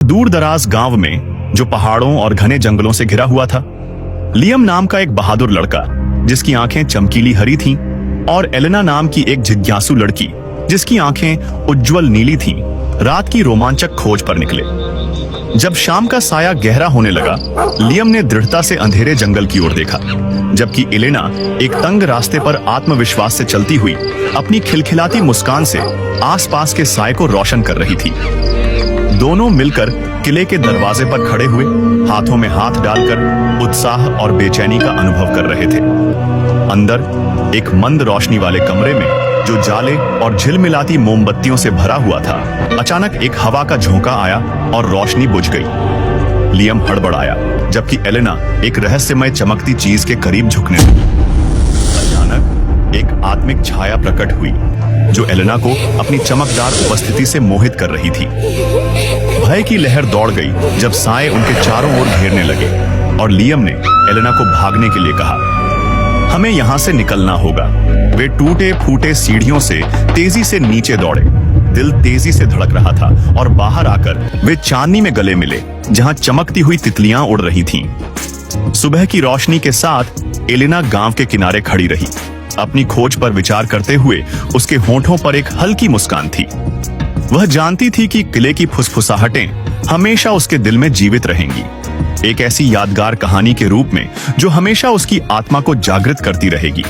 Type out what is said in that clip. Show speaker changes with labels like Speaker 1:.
Speaker 1: दूर दराज गांव में जो पहाड़ों और घने जंगलों से घिरा हुआ था, लियम नाम का एक बहादुर लड़का जिसकी आंखें चमकीली हरी थीं और एलेना नाम की एक जिज्ञासु लड़की जिसकी आंखें उज्जवल नीली थीं, रात की रोमांचक खोज पर निकले। जब शाम का साया गहरा होने लगा, लियम ने दृढ़ता से अंधेरे जंगल की ओर देखा, जबकि एलेना एक तंग रास्ते पर आत्मविश्वास से चलती हुई अपनी खिलखिलाती मुस्कान से आसपास के साए को रोशन कर रही थी। दोनों मिलकर किले के दरवाजे पर खड़े हुए, हाथों में हाथ डालकर उत्साह और बेचैनी का अनुभव कर रहे थे। अंदर एक मंद रोशनी वाले कमरे में, जो जाले और झिलमिलाती मोमबत्तियों से भरा हुआ था, अचानक एक हवा का झोंका आया और रोशनी बुझ गई। लियम हड़बड़ाया, जबकि एलेना एक रहस्यमय चमकती चीज के करीब झुकने लगी। अचानक एक आत्मिक छाया प्रकट हुई, जो एलेना को अपनी चमकदार उपस्थिति से मोहित कर रही थी। भय की लहर दौड़ गई जब साए उनके चारों ओर घेरने लगे और लियम ने एलेना को भागने के लिए कहा। हमें यहाँ से निकलना होगा। वे टूटे फूटे सीढ़ियों से तेजी से नीचे दौड़े। दिल तेजी से धड़क रहा था और बाहर आकर वे चांदनी में गले मिले, जहाँ चमकती हुई तितलियां उड़ रही थीं। सुबह की रोशनी के साथ एलेना गांव के किनारे खड़ी रही। अपनी खोज पर विचार करते हुए उसके होठों पर एक हल्की मुस्कान थी। वह जानती थी कि किले की फुसफुसाहटें हमेशा उसके दिल में जीवित रहेंगी, एक ऐसी यादगार कहानी के रूप में जो हमेशा उसकी आत्मा को जागृत करती रहेगी।